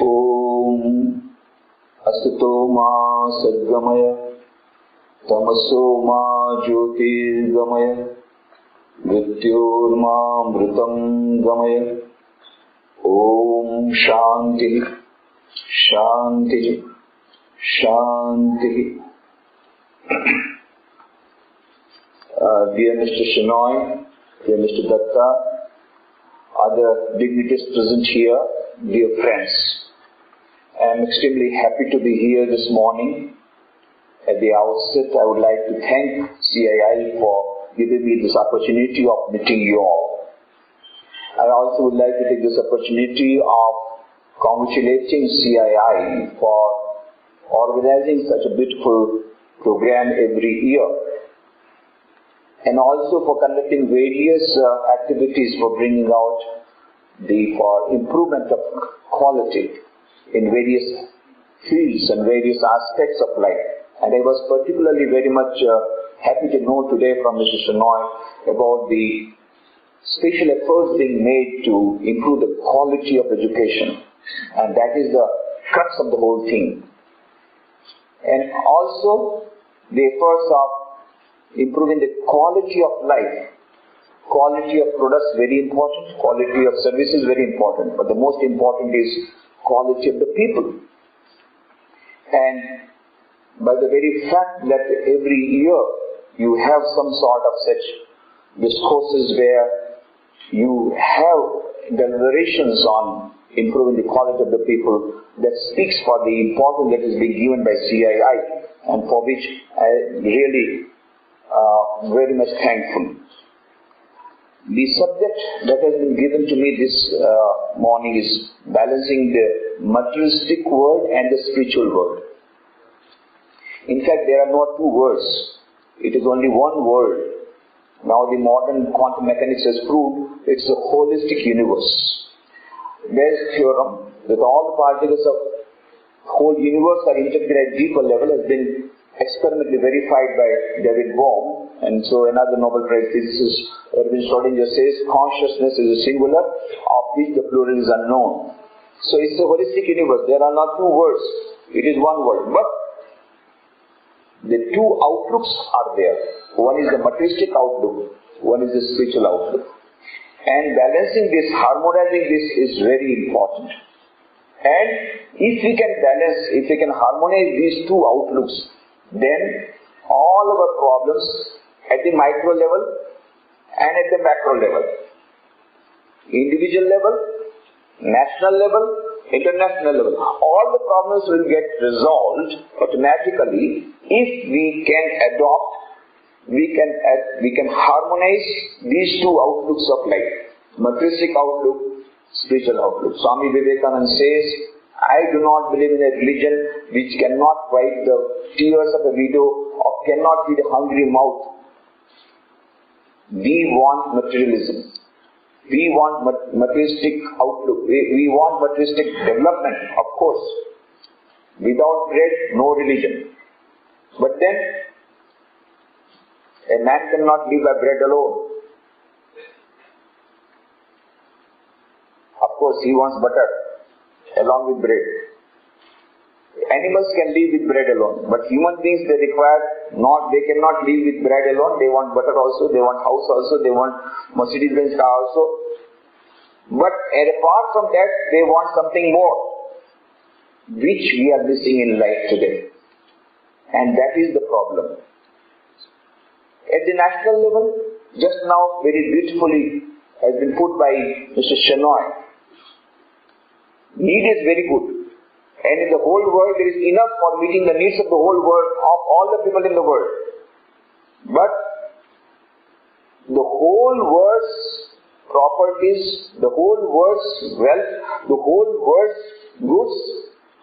Om Asito Ma Sadgamaya Tamaso Ma Jyotirgamaya Mrityor Ma Mritam Gamaya. Om Shanti Shanti Shanti. Dear Mr. Shenoy, dear Mr. Datta, other dignitaries present here, dear friends, I am extremely happy to be here this morning. At the outset, I would like to thank CII for giving me this opportunity of meeting you all. I also would like to take this opportunity of congratulating CII for organizing such a beautiful program every year, and also for conducting various activities for bringing out for improvement of quality in various fields and various aspects of life. And I was particularly very much happy to know today from Mr. Shenoy about the special efforts being made to improve the quality of education, and that is the crux of the whole thing. And also the efforts of improving the quality of life. Quality of products very important, quality of services very important, but the most important is quality of the people. And by the very fact that every year you have some sort of such discourses where you have deliberations on improving the quality of the people, that speaks for the importance that is being given by CII, and for which I really very much thankful. The subject that has been given to me this morning is balancing the materialistic world and the spiritual world. In fact, there are not two worlds. It is only one world. Now the modern quantum mechanics has proved it's a holistic universe. Bayes' theorem that all the particles of whole universe are integrated at deeper level has been experimentally verified by David Bohm, and so another Nobel Prize physicist, Erwin Schrödinger, says consciousness is a singular of which the plural is unknown. So it's a holistic universe. There are not two worlds. It is one world. But the two outlooks are there. One is the materialistic outlook, one is the spiritual outlook. And balancing this, harmonizing this is very important. And if we can balance, if we can harmonize these two outlooks, then all our problems at the micro level and at the macro level, individual level, national level, international level, all the problems will get resolved automatically if we can adopt, we can harmonize these two outlooks of life, materialistic outlook, spiritual outlook. Swami Vivekananda says, I do not believe in a religion which cannot wipe the tears of a widow or cannot feed a hungry mouth. We want materialism. We want materialistic outlook. We want materialistic development, of course. Without bread, no religion. But then, a man cannot live by bread alone. Of course, he wants butter along with bread. Animals can live with bread alone, but human beings, they cannot live with bread alone. They want butter also, they want house also, they want Mercedes-Benz car also. But apart from that, they want something more, which we are missing in life today. And that is the problem. At the national level, just now very beautifully has been put by Mr. Shenoy, need is very good. And in the whole world, there is enough for meeting the needs of the whole world, of all the people in the world. But the whole world's properties, the whole world's wealth, the whole world's goods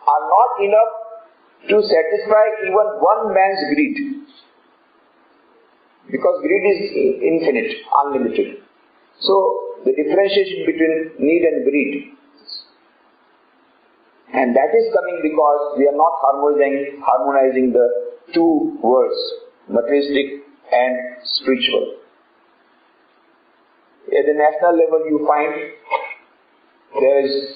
are not enough to satisfy even one man's greed. Because greed is infinite, unlimited. So, the differentiation between need and greed. And that is coming because we are not harmonizing the two words, materialistic and spiritual. At the national level, you find there is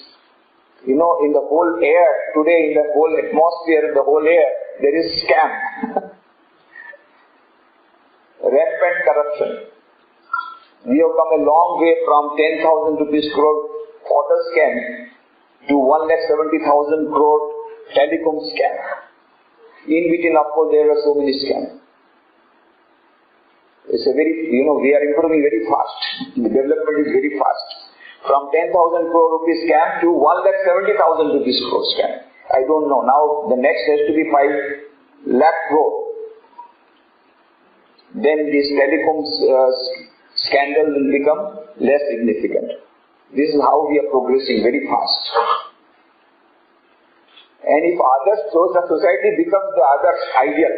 In the whole air, today in the whole atmosphere, in the whole air, there is scam. Rampant corruption. We have come a long way from 10,000 rupees crore water scam to 1,70,000 crore telecom scam. In between, of course, there are so many scams. It's a very, we are improving very fast. The development is very fast. From 10,000 crore rupees scam to 1,70,000 rupees crore scam. I don't know. Now the next has to be 5 lakh crore. Then this telecom scandal will become less significant. This is how we are progressing very fast. And if others, so the society becomes the other's ideal.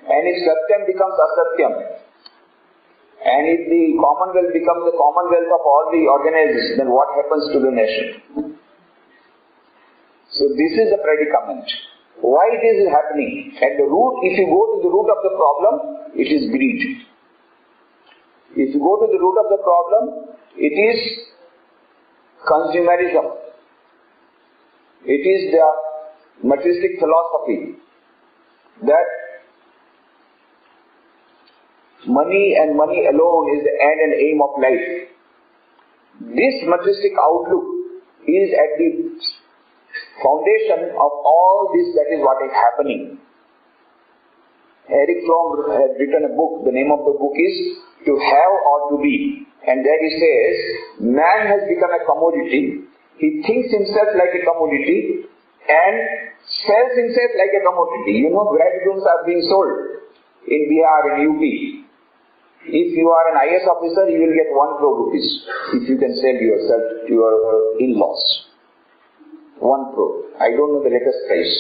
And if Satyam becomes Asatyam, and if the Commonwealth becomes the Commonwealth of all the organizations, then what happens to the nation? So this is the predicament. Why this is happening? At the root, if you go to the root of the problem, it is greed. If you go to the root of the problem, it is consumerism. It is the materialistic philosophy that money and money alone is the end and aim of life. This materialistic outlook is at the foundation of all this. That is what is happening. Eric Fromm has written a book. The name of the book is To Have or To Be. And there he says, man has become a commodity. He thinks himself like a commodity and sells himself like a commodity. Graduates are being sold in Bihar and UP. If you are an IS officer, you will get 1 crore rupees if you can sell yourself to your in-laws. 1 crore. I don't know the latest price.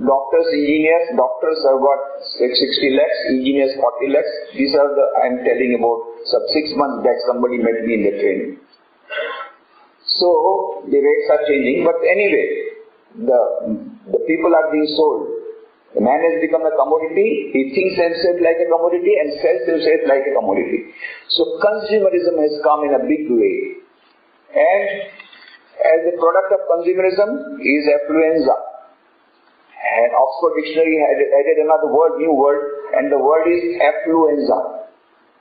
Doctors, engineers, doctors have got 60 lakhs, engineers 40 lakhs. These are I am telling about 6 months back somebody met me in the train. So the rates are changing, but anyway, the people are being sold. The man has become a commodity, he thinks himself like a commodity and sells himself like a commodity. So consumerism has come in a big way. And as a product of consumerism is affluenza. And Oxford Dictionary added another word, new word, and the word is affluenza.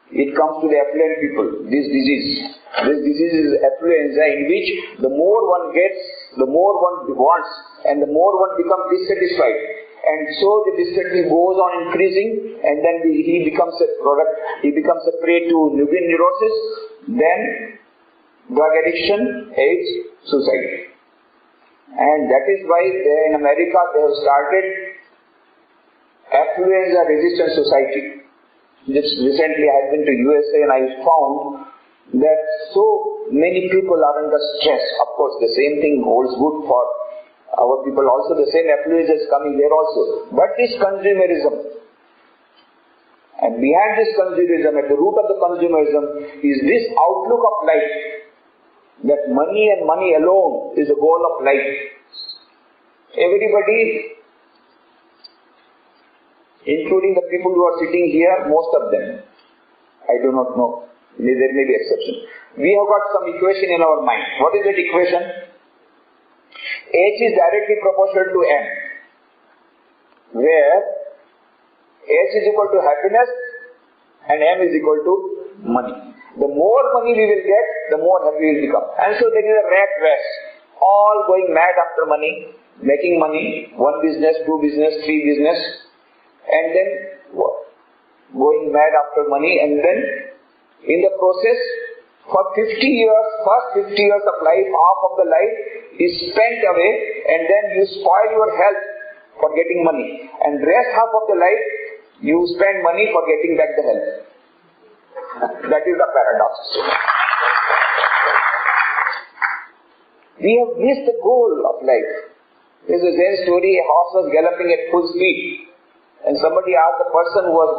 It comes to the affluent people, this disease. This disease is affluenza, in which the more one gets, the more one wants, and the more one becomes dissatisfied. And so the dissatisfaction goes on increasing, and then he becomes a product, he becomes a prey to neurosis, then drug addiction, AIDS, suicide. And that is why in America they have started Affluenza Resistant Society. Just recently I have been to USA and I found that so many people are under stress. Of course the same thing holds good for our people also. The same affluenza is coming there also. But this consumerism. And behind this consumerism, at the root of the consumerism is this outlook of life. That money and money alone is the goal of life. Everybody, including the people who are sitting here, most of them, I do not know, there may be exception. We have got some equation in our mind. What is that equation? H is directly proportional to M, where H is equal to happiness and M is equal to money. The more money we will get, the more happy we will become. And so there is a rat race. All going mad after money, making money, 1 business, 2 business, 3 business, and then going mad after money, and then in the process, for 50 years, first 50 years of life, half of the life is spent away, and then you spoil your health for getting money. And rest half of the life, you spend money for getting back the health. That is the paradox. We have missed the goal of life. There is a Zen story, a horse was galloping at full speed. And somebody asked the person who was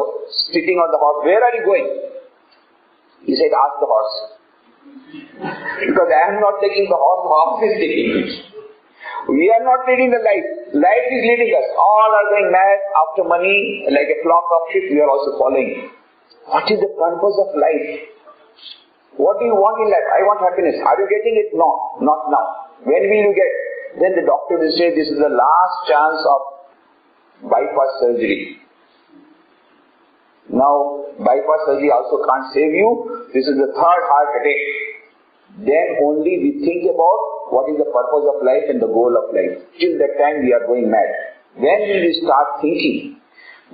sitting on the horse, "Where are you going?" He said, "Ask the horse." Because I am not taking the horse, the horse is taking me. We are not leading the life. Life is leading us. All are going mad after money, like a flock of sheep, we are also following. What is the purpose of life? What do you want in life? I want happiness. Are you getting it? No, not now. When will you get? Then the doctor will say, this is the last chance of bypass surgery. Now, bypass surgery also can't save you. This is the third heart attack. Then only we think about what is the purpose of life and the goal of life. Till that time we are going mad. When will we start thinking?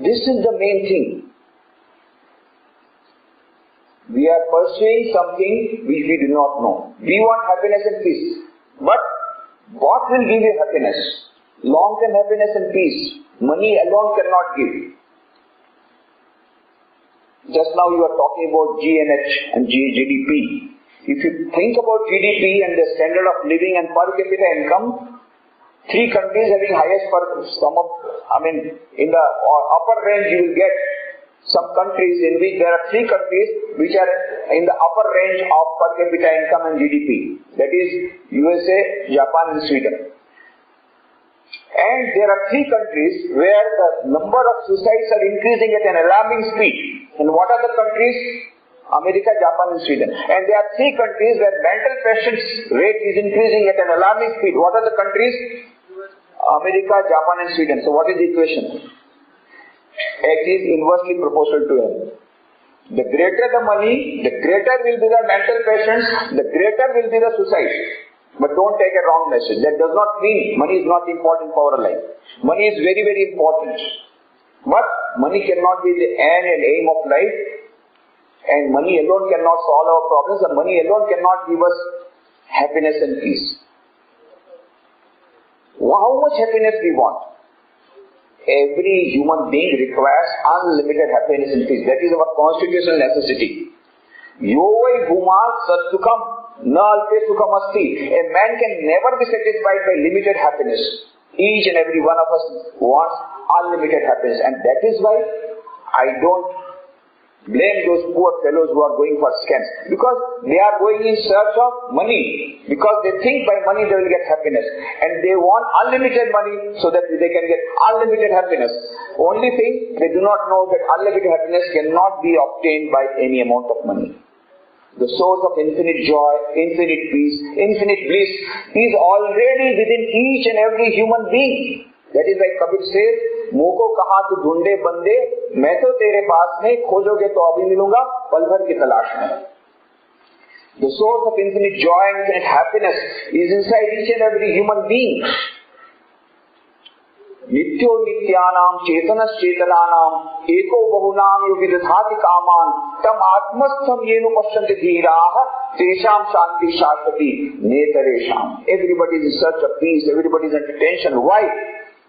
This is the main thing. We are pursuing something which we do not know. We want happiness and peace. But what will give you happiness? Long-term happiness and peace. Money alone cannot give. Just now you are talking about GNH and GDP. If you think about GDP and the standard of living and per capita income, 3 countries having highest in the upper range you will get some countries in which there are 3 countries which are in the upper range of per capita income and GDP. That is USA, Japan and Sweden. And there are 3 countries where the number of suicides are increasing at an alarming speed. And what are the countries? America, Japan and Sweden. And there are 3 countries where mental patients rate is increasing at an alarming speed. What are the countries? America, Japan and Sweden. So what is the equation? X is inversely proportional to M. The greater the money, the greater will be the mental patients, the greater will be the suicide. But don't take a wrong message. That does not mean money is not important for our life. Money is very, very important. But money cannot be the end and aim of life. And money alone cannot solve our problems. And money alone cannot give us happiness and peace. How much happiness we want? Every human being requires unlimited happiness and peace. That is our constitutional necessity. Yovai bhumal sat sukham na alpe sukham asti. A man can never be satisfied by limited happiness. Each and every one of us wants unlimited happiness. And that is why I don't blame those poor fellows who are going for scams. Because they are going in search of money. Because they think by money they will get happiness. And they want unlimited money so that they can get unlimited happiness. Only thing, they do not know that unlimited happiness cannot be obtained by any amount of money. The source of infinite joy, infinite peace, infinite bliss is already within each and every human being. That is why Kabir says, मोको कहा तू ढूंढे बंदे मैं तो तेरे पास में खोजोगे तो अभी मिलूंगा पल भर की तलाश में. The source of infinite joy and infinite happiness is inside each and every human being. नित्यो नित्यानाम चेतनस चेतनानाम एको बहुनाम यो विदधाति कामान तम आत्मस्थम येनु पश्यन्ति धीराः तेषाम शांति शाश्वती नेतरेषाम. Everybody is in search of peace. Everybody is in tension. Why?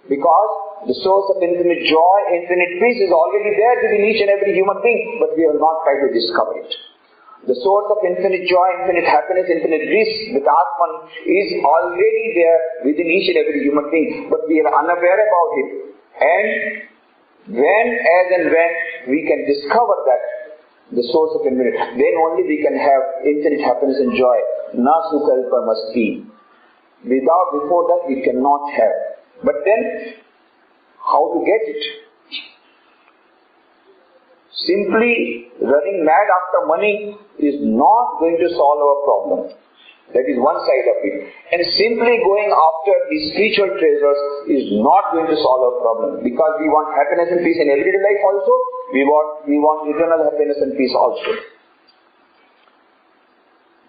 Because the source of infinite joy, infinite peace is already there within each and every human being, but we have not tried to discover it. The source of infinite joy, infinite happiness, infinite bliss, the Atman, is already there within each and every human being, but we are unaware about it. And when we can discover that, the source of infinite, then only we can have infinite happiness and joy. Na sukalpa masti. Before that we cannot have. But then, how to get it? Simply running mad after money is not going to solve our problem. That is one side of it. And simply going after the spiritual treasures is not going to solve our problem. Because we want happiness and peace in everyday life also. We want eternal happiness and peace also.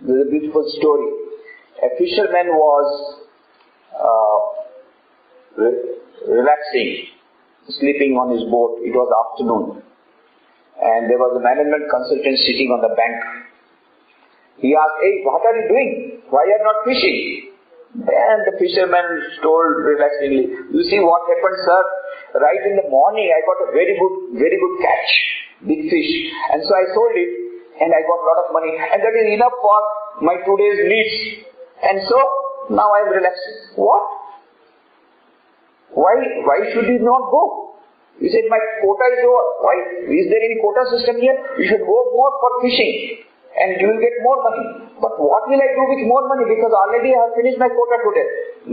There is a beautiful story. A fisherman was relaxing, sleeping on his boat. It was afternoon. And there was a management consultant sitting on the bank. He asked, "Hey, what are you doing? Why are you not fishing?" And the fisherman told relaxingly, "You see what happened, sir? Right in the morning I got a very good catch, big fish. And so I sold it and I got a lot of money. And that is enough for my today's needs. And so now I am relaxing." What? Why should you not go? He said, "My quota is over." Why? Is there any quota system here? You should go more for fishing and you will get more money. But what will I do with more money? Because already I have finished my quota today.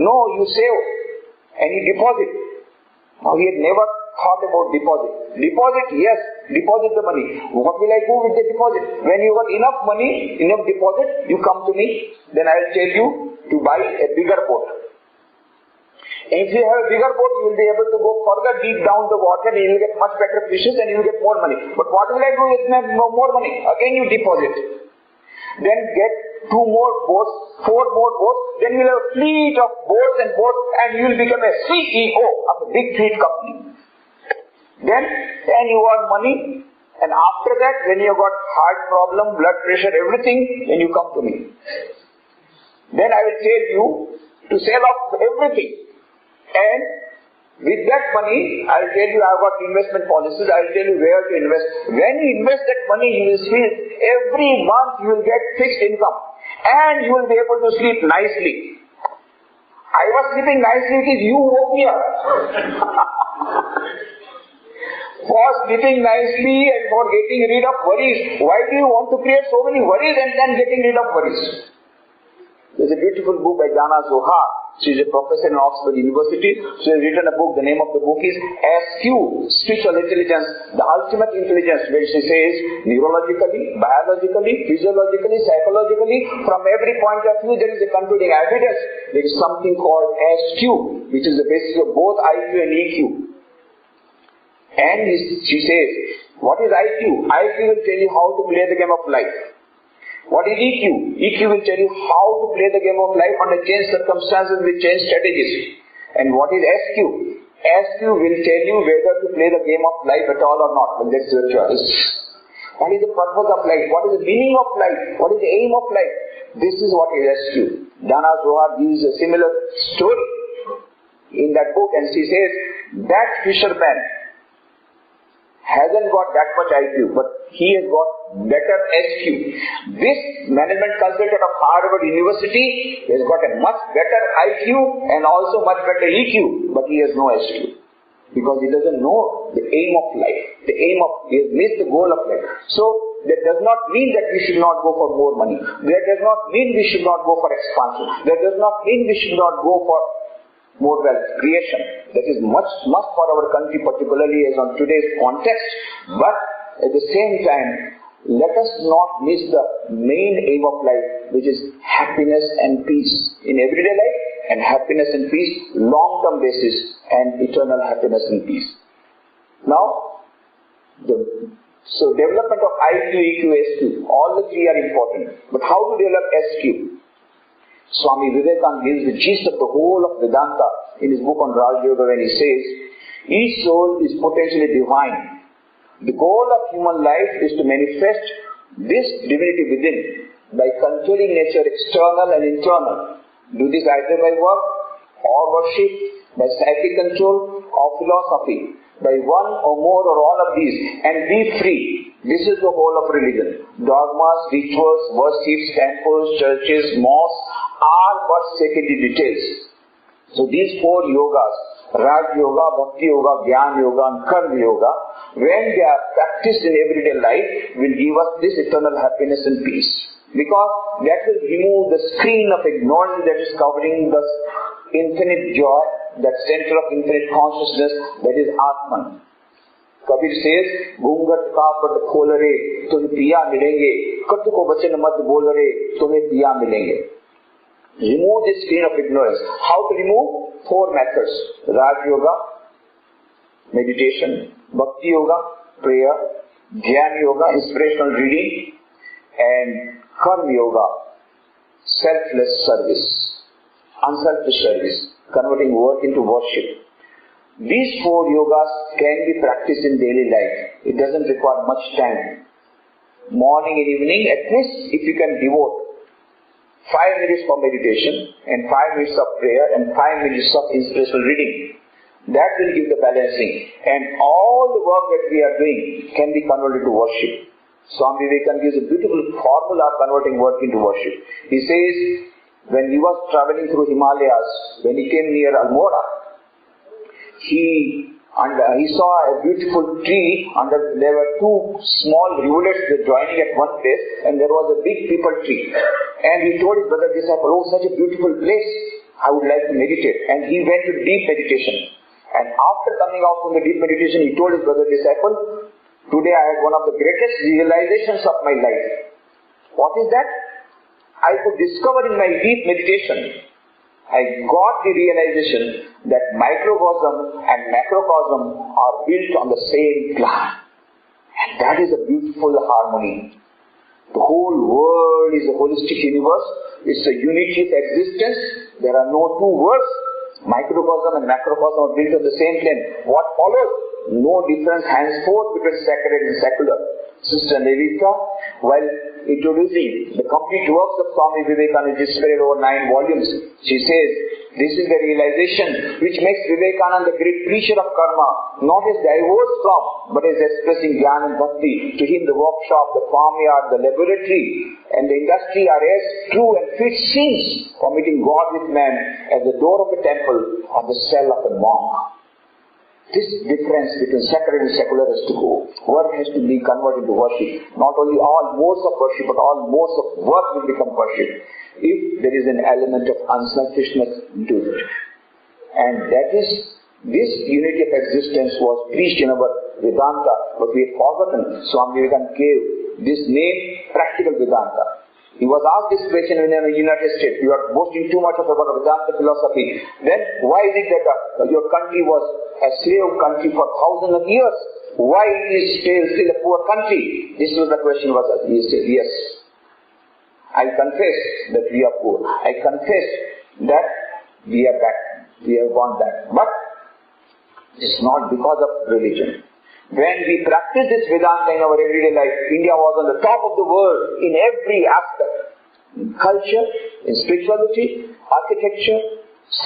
No, you save and you deposit. Now he had never thought about deposit. Deposit, yes, deposit the money. What will I do with the deposit? When you got enough money, enough deposit, you come to me, then I will tell you to buy a bigger boat. If you have a bigger boat, you will be able to go further deep down the water and you will get much better fishes and you will get more money. But what will I do with more money? Again you deposit. Then get 2 more boats, 4 more boats, then you will have a fleet of boats and you will become a CEO of a big fleet company. Then you earn money, and after that, when you have got heart problem, blood pressure, everything, then you come to me. Then I will tell you to sell off everything. And with that money, I will tell you I have got investment policies, I will tell you where to invest. When you invest that money, you will see every month you will get fixed income. And you will be able to sleep nicely. I was sleeping nicely, it is you who woke me up. For sleeping nicely and for getting rid of worries. Why do you want to create so many worries and then getting rid of worries? There's a beautiful book by Jana Zohar. She is a professor in Oxford University. She has written a book. The name of the book is SQ, Spiritual Intelligence, the Ultimate Intelligence, where she says neurologically, biologically, physiologically, psychologically, from every point of view there is a concluding evidence. There is something called SQ, which is the basis of both IQ and EQ. And she says, what is IQ? IQ will tell you how to play the game of life. What is EQ? EQ will tell you how to play the game of life under changed circumstances with changed strategies. And what is SQ? SQ will tell you whether to play the game of life at all or not. But that's your choice. What is the purpose of life? What is the meaning of life? What is the aim of life? This is what is SQ. Dana Zohar gives a similar story in that book, and she says that fisherman hasn't got that much IQ, but he has got better SQ. This management consultant of Harvard University has got a much better IQ and also much better EQ, but he has no SQ. Because he doesn't know the aim of life. He has missed the goal of life. So, that does not mean that we should not go for more money. That does not mean we should not go for expansion. That does not mean we should not go for more wealth creation. That is much for our country, particularly as on today's context. But at the same time, let us not miss the main aim of life, which is happiness and peace in everyday life, and happiness and peace long-term basis, and eternal happiness and peace. Now, so development of IQ, EQ, SQ, all the 3 are important. But how to develop SQ? Swami Vivekananda gives the gist of the whole of Vedanta in his book on Raj Yoga when he says, each soul is potentially divine. The goal of human life is to manifest this divinity within by controlling nature external and internal. Do this either by work or worship, by psychic control or philosophy, by one or more or all of these, and be free. This is the whole of religion. Dogmas, rituals, worships, temples, churches, mosques are but secondary details. So these 4 yogas, Raj Yoga, Bhakti Yoga, Jnana Yoga and Karma Yoga, when they are practiced in everyday life, will give us this eternal happiness and peace. Because that will remove the screen of ignorance that is covering the infinite joy, that center of infinite consciousness, that is Atman. Kabir says, घूंघट carpet खोल रे तुम्हें पिया मिलेंगे, कटु को वचन मत बोल रे तुम्हें पिया मिलेंगे. Remove this screen of ignorance. How to remove? 4 methods. Raj Yoga, meditation. Bhakti Yoga, prayer. Jnana Yoga, inspirational reading. And Karma Yoga, selfless service. Unselfish service. Converting work into worship. These 4 yogas can be practiced in daily life. It doesn't require much time. Morning and evening, at least if you can devote 5 minutes for meditation and 5 minutes of prayer and 5 minutes of inspirational reading. That will give the balancing. And all the work that we are doing can be converted to worship. Swami Vivekananda gives a beautiful formula converting work into worship. He says, when he was traveling through Himalayas, when he came near Almora, he saw a beautiful tree, there were 2 small rivulets joining at one place, and there was a big peepal tree. And he told his brother disciple, oh, such a beautiful place, I would like to meditate. And he went to deep meditation. And after coming out from the deep meditation, he told his brother disciple, Today I had one of the greatest realizations of my life. What is that? I could discover in my deep meditation, I got the realization that microcosm and macrocosm are built on the same plan. And that is a beautiful harmony. The whole world is a holistic universe. It's a unity of existence. There are no two worlds. Microcosm and macrocosm are built on the same plane. What follows? No difference henceforth between sacred and secular. Sister Levita, while introducing the complete works of Swami Vivekananda displayed over 9 volumes, she says, this is the realization which makes Vivekananda the great preacher of karma, not as divorced from, but as expressing Jnana and Bhakti. To him the workshop, the farmyard, the laboratory and the industry are as true and fit scenes for meeting God with man as the door of a temple or the cell of a monk. This difference between sacred and secular has to go. Work has to be converted into worship. Not only all modes of worship, but all modes of work will become worship, if there is an element of unselfishness into it. And that is, this unity of existence was preached in our Vedanta, but we have forgotten. Swami Vivekananda gave this name, practical Vedanta. He was asked this question in the United States. You are boasting too much about Vedanta philosophy. Then why is it that your country was a slave country for thousands of years? Why is it still a poor country? This was the question was asked. He said, yes. I confess that we are poor. I confess that we are back. We have gone back. But it's not because of religion. When we practice this Vedanta in our everyday life, India was on the top of the world in every aspect. In culture, in spirituality, architecture,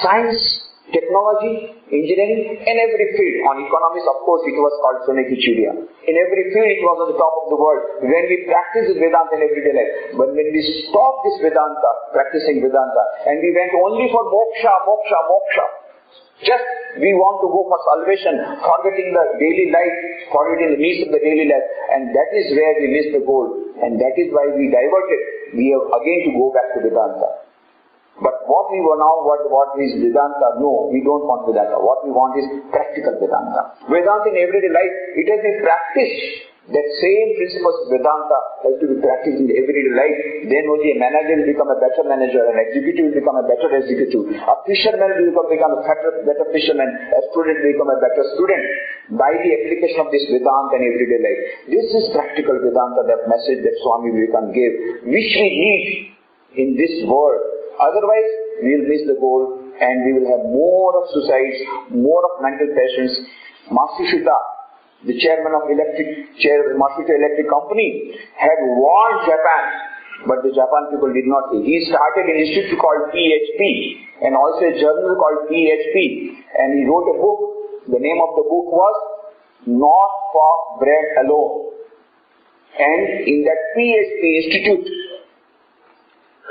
science, technology, engineering, in every field. On economics, of course, it was called Sonekichuria. In every field, it was on the top of the world. When we practice this Vedanta in everyday life, but when we stop this Vedanta, practicing Vedanta, and we went only for moksha, just we want to go for salvation, forgetting the daily life, forgetting the needs of the daily life, and that is where we miss the goal, and that is why we diverted. We have again to go back to Vedanta. But what we were now, what is Vedanta? No, we don't want Vedanta. What we want is practical Vedanta. Vedanta in everyday life, it has been practiced. That same principles of Vedanta has to be practiced in everyday life. Then only a manager will become a better manager, an executive will become a better executive, a fisherman will become a better fisherman, a student will become a better student by the application of this Vedanta in everyday life. This is practical Vedanta, that message that Swami Vivekananda gave, which we need in this world. Otherwise, we will miss the goal and we will have more of suicides, more of mental patients. Matsushita, the chairman of Matsushita Electric Company, had warned Japan, but the Japan people did not. He started an institute called PHP and also a journal called PHP, and he wrote a book. The name of the book was Not for Bread Alone. And in that PHP institute,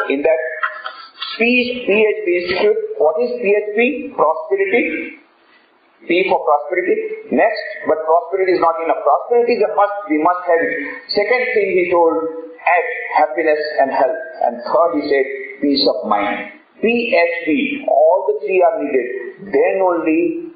in that PHP institute, what is PHP? Prosperity. P for prosperity. Next, but prosperity is not enough. Prosperity is a must, we must have it. Second thing he told, add happiness and health. And third he said, peace of mind. PHP, all the three are needed. Then only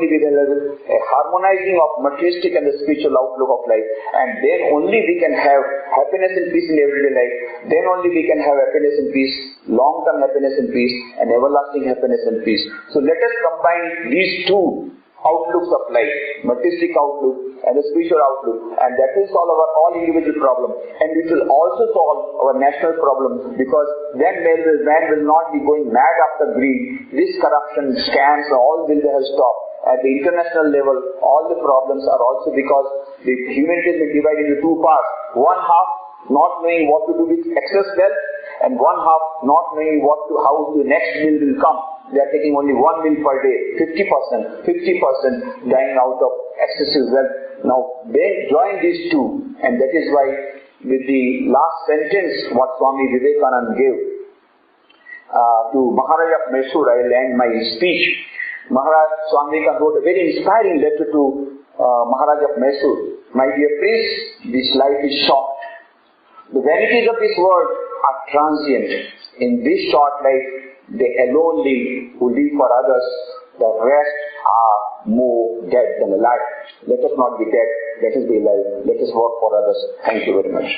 we will have a harmonizing of materialistic and the spiritual outlook of life. And then only we can have happiness and peace in everyday life. Then only we can have happiness and peace, long-term happiness and peace, and everlasting happiness and peace. So let us combine these two outlooks of life, materialistic outlook and the spiritual outlook, and that will solve our all individual problem, and it will also solve our national problem, because then man will not be going mad after greed. This corruption, scams, all will have stopped. At the international level, all the problems are also because the humanity has been divided into two parts. One half not knowing what to do with excess wealth, and one half not knowing how the next meal will come. They are taking only 1 meal per day, 50% dying out of excessive wealth. Now, they join these two, and that is why with the last sentence what Swami Vivekananda gave to Maharaja of Mysore, I will end my speech. Swami Vivekananda wrote a very inspiring letter to Maharaja of Mysore. My dear Prince, this life is short. The vanities of this world are transient. In this short life, they alone live who live for others. The rest are more dead than alive. Let us not be dead. let us be alive, let us work for others. Thank you very much.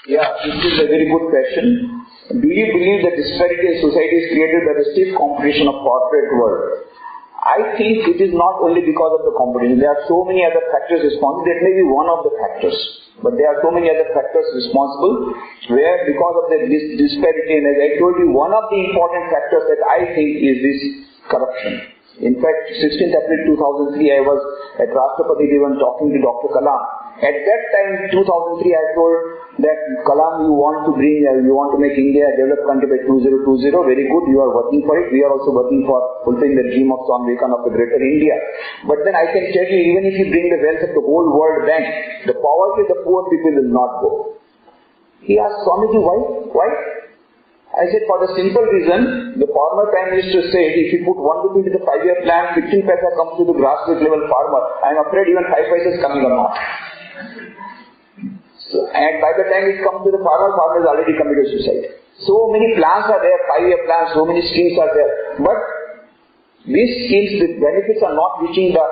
Yeah, this is a very good question. Do you believe that disparity in society is created by the stiff competition of corporate world? I think it is not only because of the competition. There are so many other factors responsible. That may be one of the factors. But there are so many other factors responsible where because of this disparity, and as I told you, one of the important factors that I think is this corruption. In fact, 16th April 2003, I was at Rashtrapati Devan talking to Dr. Kalam. At that time, 2003, I told that Kalam, you want to make India a developed country by 2020. Very good, you are working for it. We are also working for fulfilling the dream of Swami of the greater India. But then I can tell you, even if you bring the wealth of the whole world bank, the poverty of the poor people will not go. He asked Swamiji, why? I said, for the simple reason, the former Prime Minister said, if you put 1 rupee to the 5-year plan, 15 paisa comes to the grassroots level farmer. I am afraid even 5 paisa is coming or not. So, and by the time it comes to the farmer has already committed suicide. So many plans are there, 5-year plans, so many schemes are there. But these schemes, the benefits are not reaching the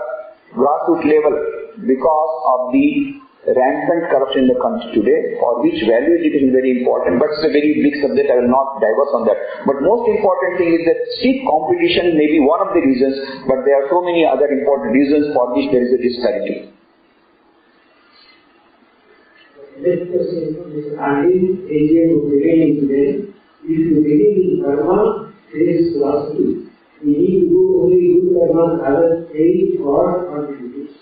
grassroots level because of the rampant corruption in the country today, for which value education is very important, but it's a very big subject, I will not diverse on that. But most important thing is that stiff competition may be one of the reasons, but there are so many other important reasons for which there is a disparity. Next question is, again, AGM of beginning today. If you begin in karma, there is philosophy. We need to do only good karma, other aid or contribute.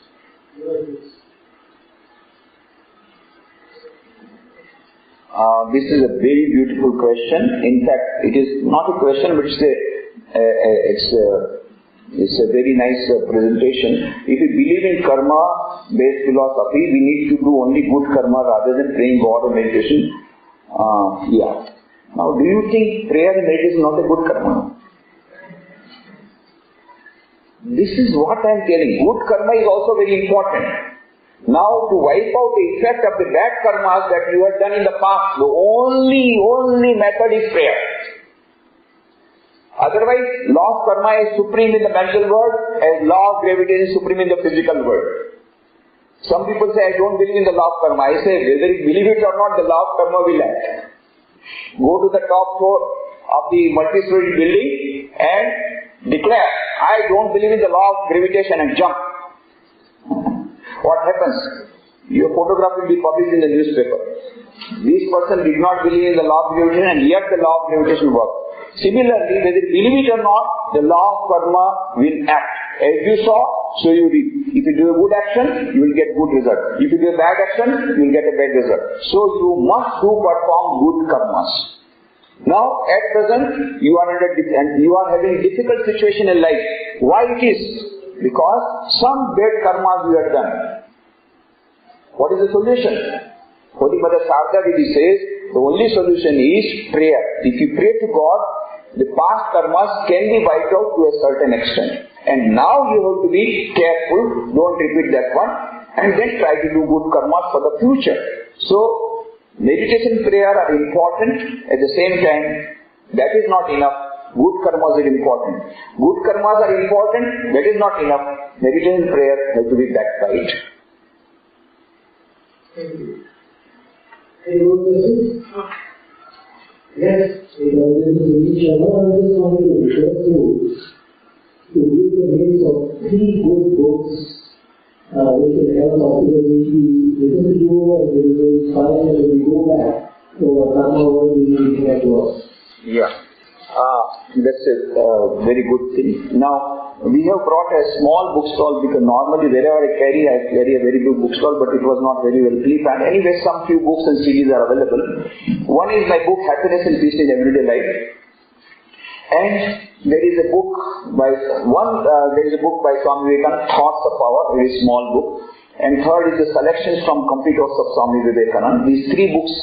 This is a very beautiful question. In fact, it is not a question, but it's a very nice presentation. If you believe in karma-based philosophy, we need to do only good karma rather than praying God or meditation. Now, do you think prayer and meditation is not a good karma? This is what I am telling. Good karma is also very important. Now, to wipe out the effect of the bad karmas that you have done in the past, the only method is prayer. Otherwise, law of karma is supreme in the mental world, as law of gravity is supreme in the physical world. Some people say, I don't believe in the law of karma. I say, whether you believe it or not, the law of karma will act. Go to the top floor of the multi-story building and declare, I don't believe in the law of gravitation, and jump. What happens? Your photograph will be published in the newspaper. This person did not believe in the law of gravitation, and yet the law of gravitation works. Similarly, whether you believe it or not, the law of karma will act. As you saw, so you reap. If you do a good action, you will get good result. If you do a bad action, you will get a bad result. So you must perform good karmas. Now, at present, you are having a difficult situation in life. Why it is? Because some bad karmas you have done. What is the solution? Holy Mother Sarda Devi says, the only solution is prayer. If you pray to God, the past karmas can be wiped out to a certain extent. And now you have to be careful, don't repeat that one, and then try to do good karmas for the future. So, meditation and prayer are important. At the same time, that is not enough. Good karmas are important. Good karmas are important, that is not enough. Meditation and prayer have to be backed by it. Thank you. Any more questions? Yes. I just wanted to request you to give the names of 3 good books which will help us because we listen to you and we will inspire and we go back to our karma what we need to work. Yeah. That's a very good thing. Now, we have brought a small bookstall because normally wherever I carry a very big bookstall, but it was not very well planned. Anyway, some few books and CDs are available. One is my book, Happiness and Peace in Everyday Life. And there is a book by Swami Vivekananda, Thoughts of Power, a very small book. And third is the selections from Complete Works of Swami Vivekananda. These 3 books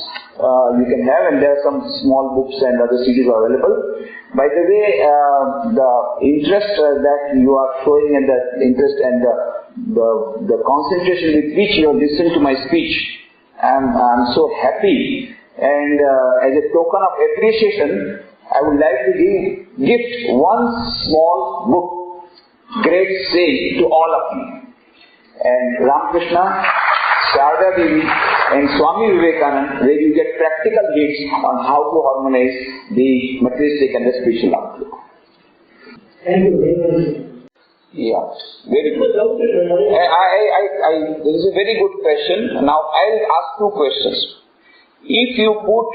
you can have, and there are some small books and other CDs are available. By the way, the interest that you are showing and the interest and the concentration with which you have listened to my speech, I'm so happy. And as a token of appreciation, I would like to gift one small book, Great Saying, to all of you. and Ramakrishna, Sharda Devi and Swami Vivekananda, where you get practical hints on how to harmonize the materialistic and the spiritual outlook. Thank you very much. Yeah, very good. This is a very good question. Now I'll ask two questions. If you put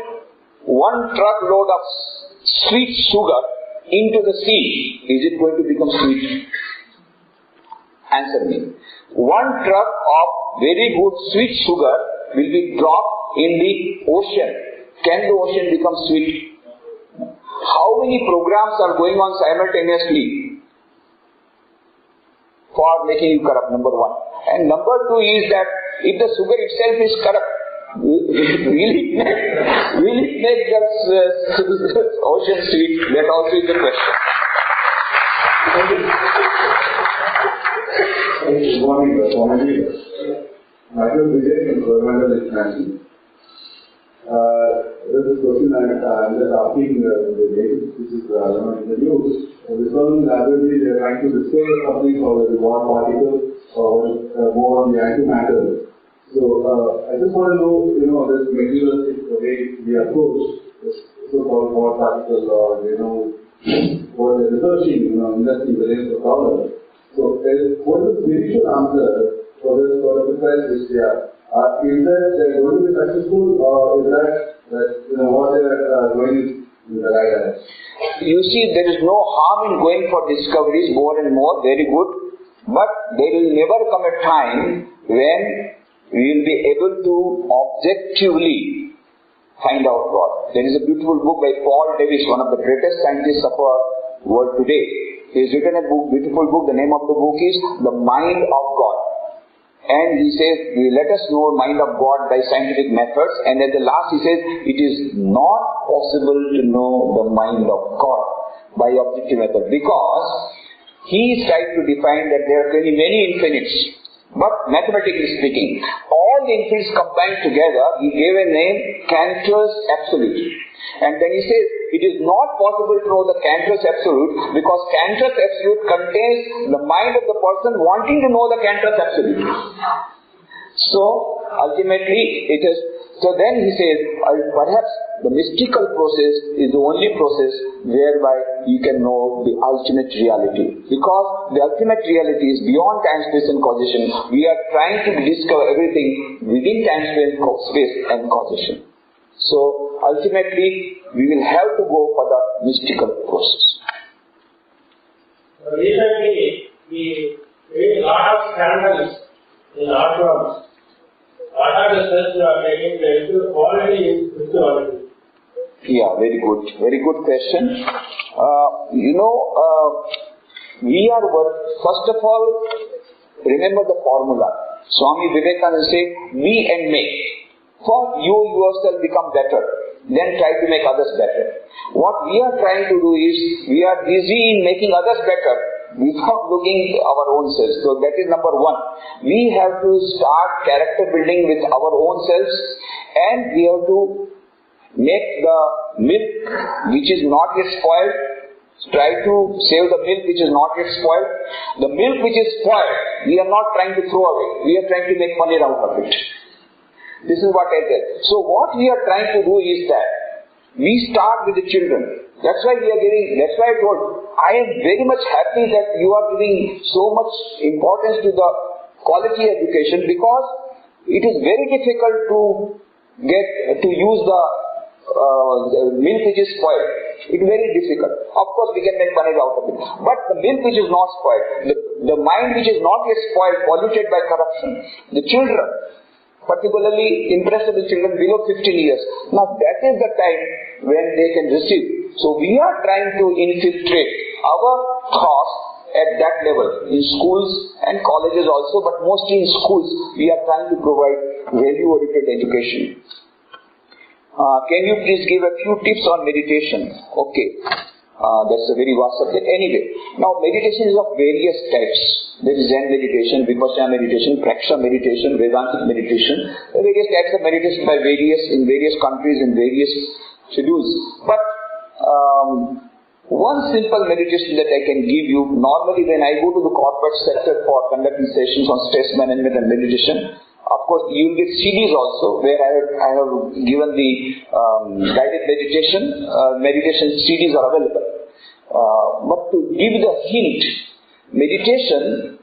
1 truckload of sweet sugar into the sea, is it going to become sweet? Answer me. 1 truck of very good sweet sugar will be dropped in the ocean. Can the ocean become sweet? How many programs are going on simultaneously for making you corrupt? Number 1. And number 2 is that if the sugar itself is corrupt, will it make the ocean sweet? That also is a question. Good morning, Swami. Myself, Vijay from Coromandel International. This is a question I'm just asking the ladies. This is in the news. This one, the other day, they are trying to discover something called the reward particle or more on the antimatter. So, I just want to know, this materialistic way we approach this so-called reward particle or, what they're researching, investing billions of dollars. So, what is the spiritual answer for this sort of request which they are? Is that they're going to be successful, or is that what they're going in the right direction? You see, there is no harm in going for discoveries more and more, very good, but there will never come a time when we will be able to objectively find out God. There is a beautiful book by Paul Davis, one of the greatest scientists of our world today. He has written a beautiful book. The name of the book is The Mind of God. And he says, let us know the mind of God by scientific methods. And at the last he says, it is not possible to know the mind of God by objective method. Because he is trying to define that there are many infinites. But mathematically speaking, all the infinites combined together, he gave a name, Cantor's Absolute. And then he says, it is not possible to know the Cantor's Absolute because Cantor's Absolute contains the mind of the person wanting to know the Cantor's Absolute. So, ultimately, it is. So then he says, perhaps the mystical process is the only process whereby you can know the ultimate reality. Because the ultimate reality is beyond time, space and causation. We are trying to discover everything within time, space and causation. So, ultimately, we will have to go for the mystical process. Recently, we read a lot of scandals in art forms. What are the steps you are taking to quality in spirituality? Yeah, very good. Very good question. We are first of all, remember the formula. Swami Vivekananda said, be and make. First, you yourself become better. Then try to make others better. What we are trying to do is, we are busy in making others better without looking at our own selves. So that is number 1. We have to start character building with our own selves, and we have to make the milk which is not yet spoiled. Try to save the milk which is not yet spoiled. The milk which is spoiled, we are not trying to throw away. We are trying to make money out of it. This is what I said. So what we are trying to do is that we start with the children. That's why that's why I told, I am very much happy that you are giving so much importance to the quality education, because it is very difficult to use the milk which is spoiled. It's very difficult. Of course we can make money out of it. But the milk which is not spoiled, the mind which is not yet spoiled, polluted by corruption, the children, particularly impressionable children below 15 years. Now that is the time when they can receive. So we are trying to infiltrate our thoughts at that level, in schools and colleges also, but mostly in schools we are trying to provide value-oriented education. Can you please give a few tips on meditation? Okay. That's a very vast subject. Anyway, now meditation is of various types. There is Zen meditation, Vipassana meditation, Praksha meditation, Vedantic meditation. There are various types of meditation in various countries, in various schedules. But One simple meditation that I can give you, normally when I go to the corporate sector for conducting sessions on stress management and meditation, of course you will get CDs also where I have given the guided meditation CDs are available. But to give the hint, meditation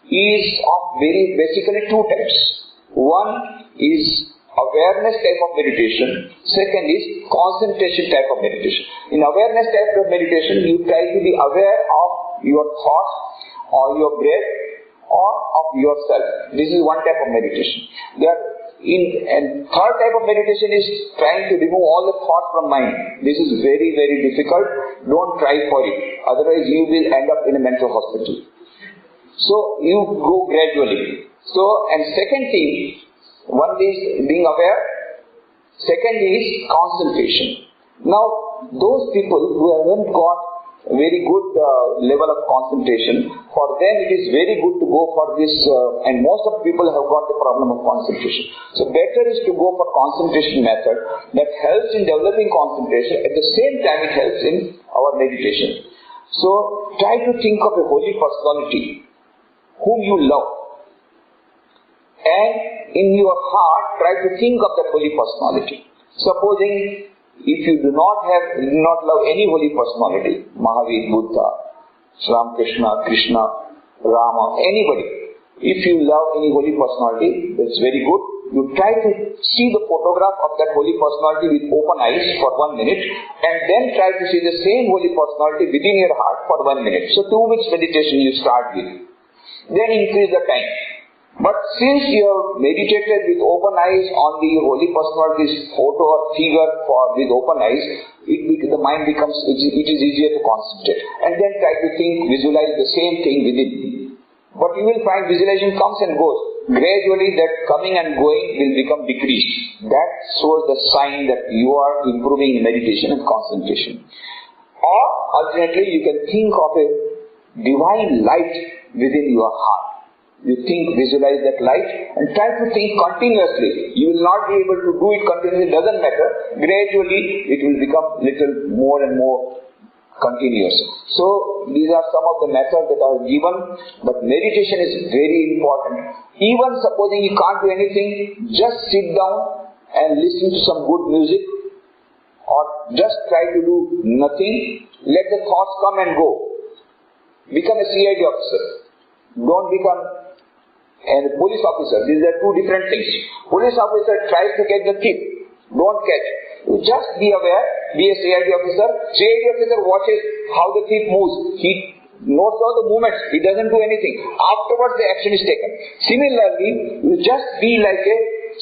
is of basically two types. One is awareness type of meditation. Second is concentration type of meditation. In awareness type of meditation, you try to be aware of your thoughts or your breath or of yourself. This is one type of meditation. And third type of meditation is trying to remove all the thoughts from mind. This is very, very difficult. Don't try for it. Otherwise you will end up in a mental hospital. So you go gradually. And second thing, one is being aware, second is concentration. Now, those people who haven't got very good level of concentration, for them it is very good to go for this, and most of people have got the problem of concentration. So better is to go for concentration method that helps in developing concentration, at the same time it helps in our meditation. So try to think of a holy personality whom you love. And in your heart, try to think of that holy personality. Supposing if you do not love any holy personality, Mahavir, Buddha, Ram Krishna, Rama, anybody, if you love any holy personality, that's very good. You try to see the photograph of that holy personality with open eyes for 1 minute, and then try to see the same holy personality within your heart for 1 minute. So 2 minutes meditation you start with. Then increase the time. But since you have meditated with open eyes on the holy personality's photo or figure with open eyes, the mind becomes, it is easier to concentrate. And then try to visualize the same thing within. But you will find visualization comes and goes. Gradually that coming and going will become decreased. That shows the sign that you are improving in meditation and concentration. Or alternately you can think of a divine light within your heart. You visualize that light and try to think continuously. You will not be able to do it continuously, doesn't matter. Gradually it will become little more and more continuous. So these are some of the methods that are given, but meditation is very important. Even supposing you can't do anything, just sit down and listen to some good music, or just try to do nothing. Let the thoughts come and go. Become a CID officer. Don't become a police officer. These are two different things. Police officer tries to catch the thief. Don't catch. You just be aware, be a CID officer. CID officer watches how the thief moves. He notes all the movements. He doesn't do anything. Afterwards the action is taken. Similarly, you just be like a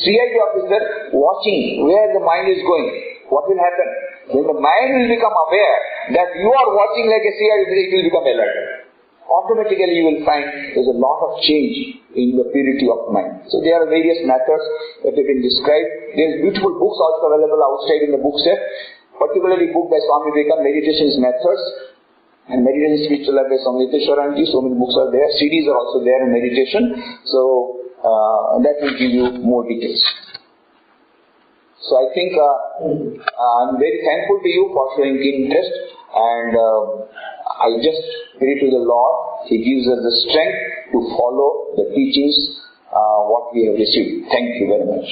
CID officer watching where the mind is going. What will happen? When the mind will become aware that you are watching like a CID officer, it will become alert. Automatically you will find there's a lot of change in the purity of mind. So there are various methods that have been described. There's beautiful books also available outside in the book set, particularly book by Swami Meditation's Methods, and Meditation Spiritual Life by Swami Nikhileswarananda. So many books are there. CDs are also there in meditation. So that will give you more details. So I think I'm very thankful to you for showing interest, and I just pray to the Lord, He gives us the strength to follow the teachings what we have received. Thank you very much.